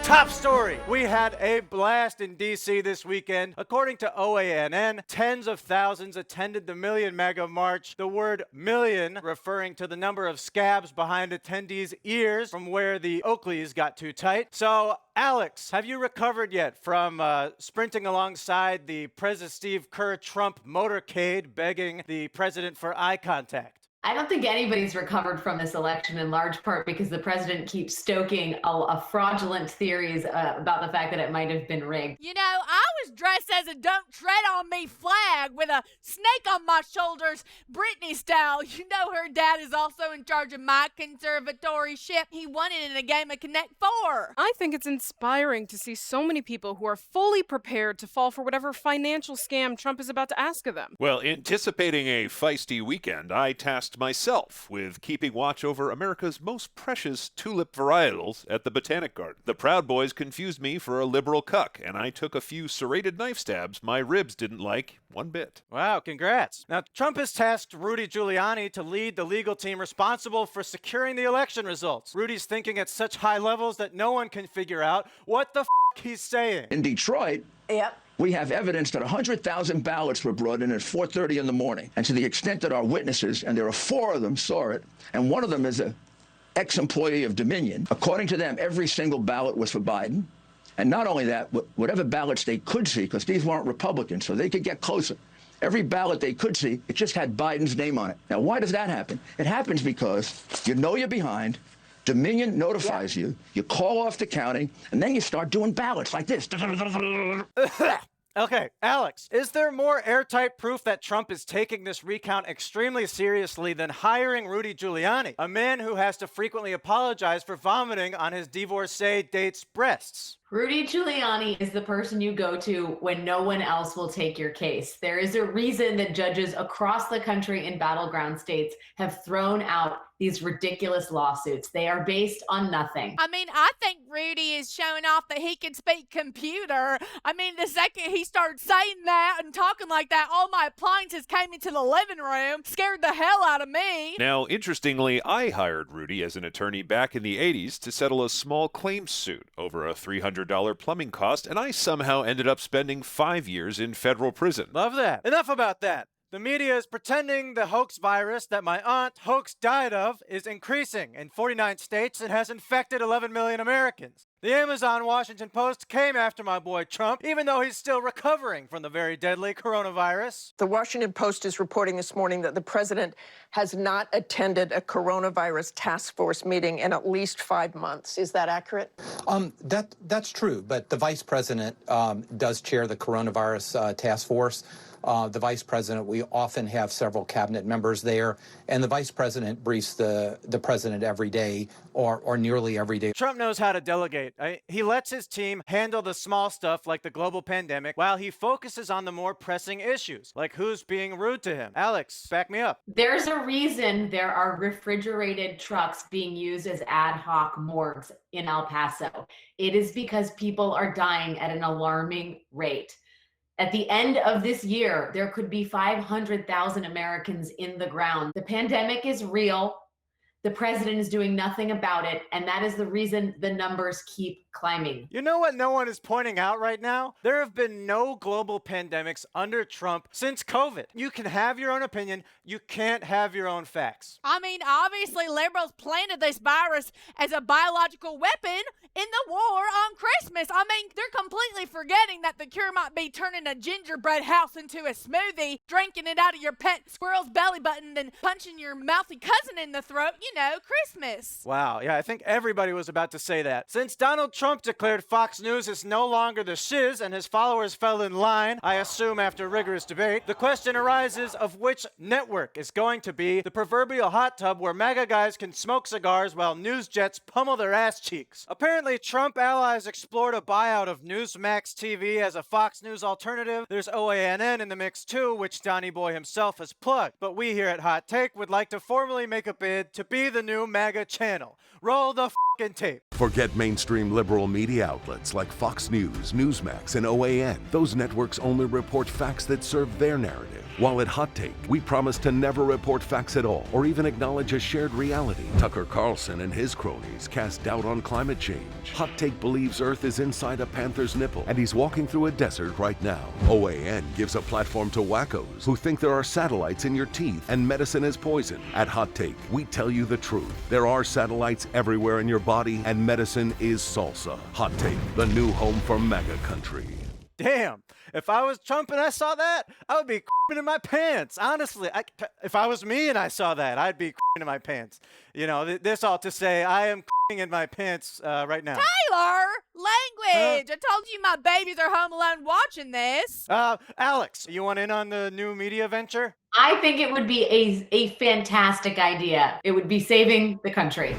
Top story. We had a blast in D.C. this weekend. According to OANN, tens of thousands attended the Million MAGA March. The word million referring to the number of scabs behind attendees' ears from where the Oakleys got too tight. So, Alex, have you recovered yet from sprinting alongside the President Steve Kerr Trump motorcade begging the president for eye contact? I don't think anybody's recovered from this election, in large part because the president keeps stoking a fraudulent theories about the fact that it might have been rigged. You know, I was dressed as a "Don't Tread on Me" flag with a snake on my shoulders, Britney style. You know her dad is also in charge of my conservatorship. He won it in a game of Connect Four. I think it's inspiring to see so many people who are fully prepared to fall for whatever financial scam Trump is about to ask of them. Well, anticipating a feisty weekend, I tasked myself with keeping watch over America's most precious tulip varietals at the Botanic Garden. The Proud Boys confused me for a liberal cuck, and I took a few serrated knife stabs my ribs didn't like one bit. Wow, congrats. Now, Trump has tasked Rudy Giuliani to lead the legal team responsible for securing the election results. Rudy's thinking at such high levels that no one can figure out what the he's saying. In Detroit, we have evidence that 100,000 ballots were brought in at 4:30 in the morning. And to the extent that our witnesses, and there are 4 of them, saw it, and one of them is an ex-employee of Dominion, according to them, every single ballot was for Biden. And not only that, whatever ballots they could see, because these weren't Republicans, so they could get closer. Every ballot they could see, it just had Biden's name on it. Now, why does that happen? It happens because you know you're behind. Dominion notifies you, you call off the counting, and then you start doing ballots like this. Okay, Alex, is there more airtight proof that Trump is taking this recount extremely seriously than hiring Rudy Giuliani, a man who has to frequently apologize for vomiting on his divorcee date's breasts? Rudy Giuliani is the person you go to when no one else will take your case. There is a reason that judges across the country in battleground states have thrown out these ridiculous lawsuits. They are based on nothing. I mean, I think Rudy is showing off that he can speak computer. I mean, the second he started saying that and talking like that, all my appliances came into the living room, scared the hell out of me. Now, interestingly, I hired Rudy as an attorney back in the 80s to settle a small claims suit over a $300 plumbing cost, and I somehow ended up spending 5 years in federal prison. Love that. Enough about that. The media is pretending the hoax virus that my aunt Hoax died of is increasing. In 49 states, it has infected 11 million Americans. The Amazon Washington Post came after my boy Trump, even though he's still recovering from the very deadly coronavirus. The Washington Post is reporting this morning that the president has not attended a coronavirus task force meeting in at least 5 months. Is that accurate? That's true, but the vice president does chair the coronavirus task force. The vice president, we often have several cabinet members there, and the vice president briefs the president every day or nearly every day. Trump knows how to delegate. He lets his team handle the small stuff like the global pandemic while he focuses on the more pressing issues, like who's being rude to him. Alex, back me up. There's a reason there are refrigerated trucks being used as ad hoc morgues in El Paso. It is because people are dying at an alarming rate. At the end of this year, there could be 500,000 Americans in the ground. The pandemic is real. The president is doing nothing about it, and that is the reason the numbers keep climbing. You know what no one is pointing out right now? There have been no global pandemics under Trump since COVID. You can have your own opinion. You can't have your own facts. I mean, obviously, liberals planted this virus as a biological weapon in the war on Christmas. I mean, they're completely forgetting that the cure might be turning a gingerbread house into a smoothie, drinking it out of your pet squirrel's belly button, then punching your mouthy cousin in the throat. You know, Christmas. Wow, yeah, I think everybody was about to say that. Since Donald Trump declared Fox News is no longer the shiz and his followers fell in line, I assume after rigorous debate, the question arises of which network is going to be the proverbial hot tub where MAGA guys can smoke cigars while news jets pummel their ass cheeks. Apparently, Trump allies explored a buyout of Newsmax TV as a Fox News alternative. There's OANN in the mix too, which Donnie Boy himself has plugged. But we here at Hot Take would like to formally make a bid to be the new MAGA channel. Roll the fucking tape. Forget mainstream liberal media outlets like Fox News, Newsmax, and OAN. Those networks only report facts that serve their narrative. While at Hot Take, we promise to never report facts at all or even acknowledge a shared reality. Tucker Carlson and his cronies cast doubt on climate change. Hot Take believes Earth is inside a panther's nipple and he's walking through a desert right now. OAN gives a platform to wackos who think there are satellites in your teeth and medicine is poison. At Hot Take, we tell you the truth. There are satellites everywhere in your body and medicine is salsa. Hot Take, the new home for MAGA country. Damn, if I was Trump and I saw that, I would be in my pants. Honestly, if I was me and I saw that, I'd be in my pants. You know, this all to say I am in my pants right now. Taylor, language. I told you my babies are home alone watching this. Alex, you want in on the new media venture? I think it would be a fantastic idea. It would be saving the country.